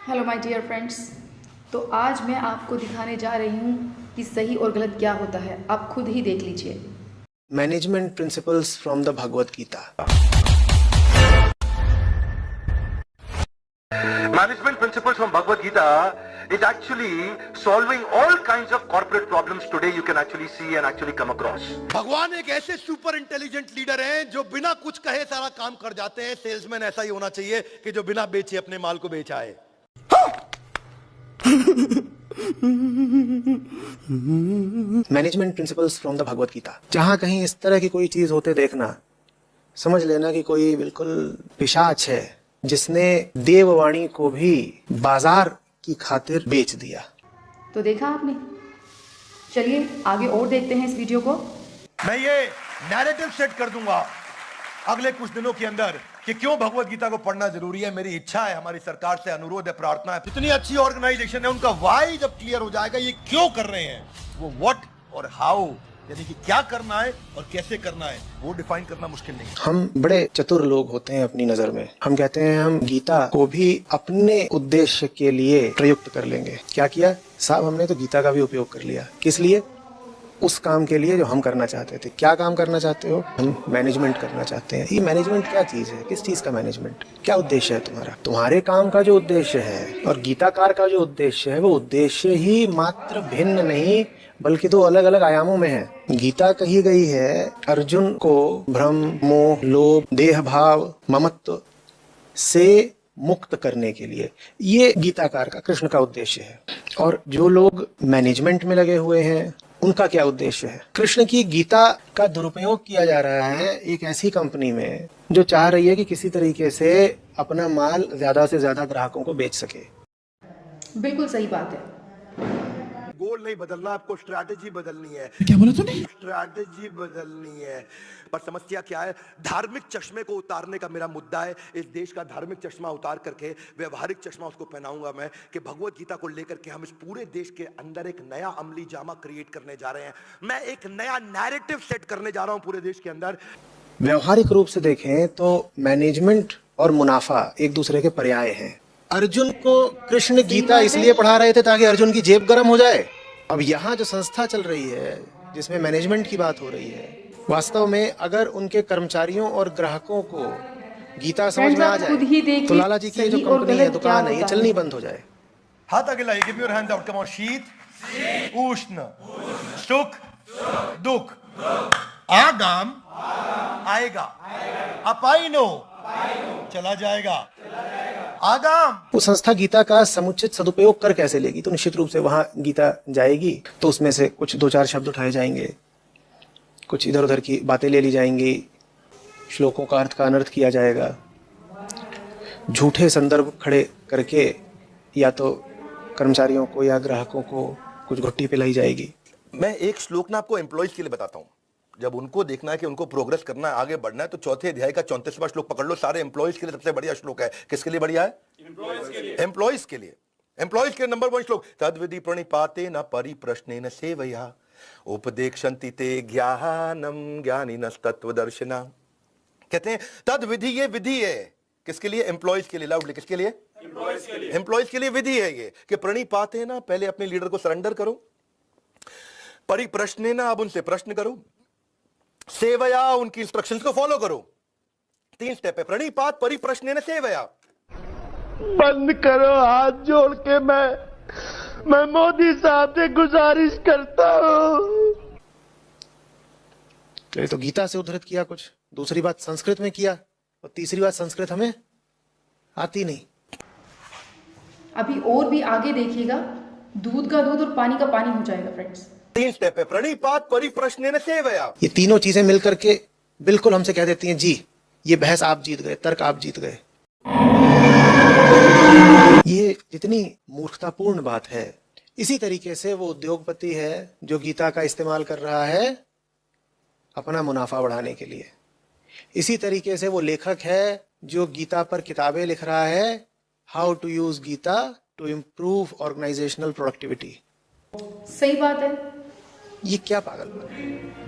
Hello my dear friends. तो आज मैं आपको दिखाने जा रही हूँ कि सही और गलत क्या होता है। आप खुद ही देख लीजिए। Management principles from the Bhagavad Gita. Management principles from Bhagavad Gita is actually solving all kinds of corporate problems today you can actually see and actually come across. भगवान एक ऐसे सुपर इंटेलिजेंट लीडर हैं जो बिना कुछ कहे सारा काम कर जाते हैं। सेल्समैन ऐसा ही होना चाहिए कि जो बिना बेचे अपने माल को बेच आए। Management principles from the Bhagavad Gita. जहां कहीं इस तरह की कोई चीज होते देखना, समझ लेना कि कोई बिल्कुल पिशाच है जिसने देववाणी को भी बाजार की खातिर बेच दिया। तो देखा आपने। चलिए आगे और देखते हैं इस वीडियो को। मैं ये नैरेटिव सेट कर दूंगा अगले कुछ दिनों के अंदर कि क्यों भगवत गीता को पढ़ना जरूरी है। मेरी इच्छा है, हमारी सरकार से अनुरोध है, प्रार्थना है। इतनी अच्छी ऑर्गेनाइजेशन है, उनका वाई जब क्लियर हो जाएगा, ये क्यों कर रहे हैं, वो व्हाट और हाउ, यानी कि क्या करना है और कैसे करना है, वो डिफाइन करना मुश्किल नहीं है। हम बड़े चतुर लोग होते हैं अपनी नजर में। हम कहते हैं हम गीता को भी अपने उद्देश्य के लिए प्रयुक्त कर लेंगे। क्या किया साहब, हमने तो गीता का भी उपयोग कर लिया। किस लिए? उस काम के लिए जो हम करना चाहते थे। क्या काम करना चाहते हो? हम मैनेजमेंट करना चाहते हैं। ये मैनेजमेंट क्या चीज है? किस चीज का मैनेजमेंट? क्या उद्देश्य है तुम्हारा? तुम्हारे काम का जो उद्देश्य है और गीताकार का जो उद्देश्य है, वो उद्देश्य ही मात्र भिन्न नहीं बल्कि दो अलग अलग आयामों में है। गीता कही गई है अर्जुन को भ्रम, मोह, लोभ, देह भाव, ममत्व से मुक्त करने के लिए। ये गीताकार का, कृष्ण का उद्देश्य है। और जो लोग मैनेजमेंट में लगे हुए हैं उनका क्या उद्देश्य है? कृष्ण की गीता का दुरुपयोग किया जा रहा है एक ऐसी कंपनी में जो चाह रही है कि किसी तरीके से अपना माल ज्यादा से ज्यादा ग्राहकों को बेच सके। बिल्कुल सही बात है। गोल नहीं बदलना, आपको स्ट्रैटेजी बदलनी है। क्या बोला तूने? स्ट्रैटेजी बदलनी है। पर समस्या क्या है? धार्मिक चश्मे को उतारने का मेरा मुद्दा है। इस देश का धार्मिक चश्मा उतार करके व्यवहारिक चश्मा उसको पहनाऊंगा मैं, कि भगवत गीता को लेकर के हम इस पूरे देश के अंदर एक नया अमली जामा क्रिएट करने जा रहे हैं। मैं एक नया नैरेटिव सेट करने जा रहा हूं पूरे देश के अंदर। व्यवहारिक रूप से देखें तो मैनेजमेंट और मुनाफा एक दूसरे के पर्याय हैं। अर्जुन को कृष्ण गीता इसलिए पढ़ा रहे थे ताकि अर्जुन की जेब गर्म हो जाए। अब यहाँ जो संस्था चल रही है जिसमें मैनेजमेंट की बात हो रही है, वास्तव में अगर उनके कर्मचारियों और ग्राहकों को गीता समझ में आ जाए तो लाला जी की जो कंपनी है, दुकान है, ये चलनी बंद हो जाए। हाथ आगे लाइए, give your hands out, come on. शीत, उष्ण, सुख, दुख, आगाम आएगा, अपाइनो चला जाएगा, आगाम। वो संस्था गीता का समुचित सदुपयोग कर कैसे लेगी? तो निश्चित रूप से वहां गीता जाएगी तो उसमें से कुछ दो चार शब्द उठाए जाएंगे, कुछ इधर उधर की बातें ले ली जाएंगी, श्लोकों का अर्थ का अनर्थ किया जाएगा, झूठे संदर्भ खड़े करके या तो कर्मचारियों को या ग्राहकों को कुछ घुट्टी पिलाई जाएगी। मैं एक श्लोक ना आपको एम्प्लॉइज के लिए बताता हूं। जब उनको देखना है कि उनको प्रोग्रेस करना है, आगे बढ़ना है, तो चौथे अध्याय का 34वां श्लोक पकड़ लो। सारे एम्प्लॉइज के लिए सबसे बढ़िया श्लोक है। किसके लिए बढ़िया है? एम्प्लॉइज के लिए। एम्प्लॉइज के नंबर 1 श्लोक, तद्विधि प्रणिपाते न परिप्रश्नेन सेवया उपदेक्षन्ति ते ज्ञानम ज्ञानिनस्तत्वदर्शिना। कहते हैं तद्विधि, ये विधि है। किसके लिए? एम्प्लॉइज के लिए। लाउडली, किसके लिए? एम्प्लॉइज के लिए विधि है ये कि प्रणिपाते ना, पहले अपने लीडर को सरेंडर करो, परिप्रश्नेन, अब उनसे प्रश्न करो, सेवया, उनकी इंस्ट्रक्शंस को फॉलो करो। 3 स्टेप है, प्रणिपात, परिप्रश्नेन, सेवया। बंद करो हाथ जोड़ के मैं मोदी साहब से गुजारिश करता हूं। तो गीता से उद्धृत किया कुछ, दूसरी बात संस्कृत में किया, और तीसरी बात संस्कृत हमें आती नहीं। अभी और भी आगे देखिएगा, दूध का दूध और पानी का पानी हो जाएगा फ्रेंड्स। 3 स्टेप है, प्रणिपात, परिप्रश्नेन, सेवया। ये तीनों चीजें मिलकर के बिल्कुल हमसे कह देती हैं जी ये बहस आप जीत गए, तर्क आप जीत गए। ये जितनी मूर्खतापूर्ण बात है, इसी तरीके से वो उद्योगपति है जो गीता का इस्तेमाल कर रहा है अपना मुनाफा बढ़ाने के लिए। इसी तरीके से वो लेखक है जो गीता पर किताबें लिख रहा है, how to use Gita to improve organizational productivity. सही बात है। ये क्या पागलपन है?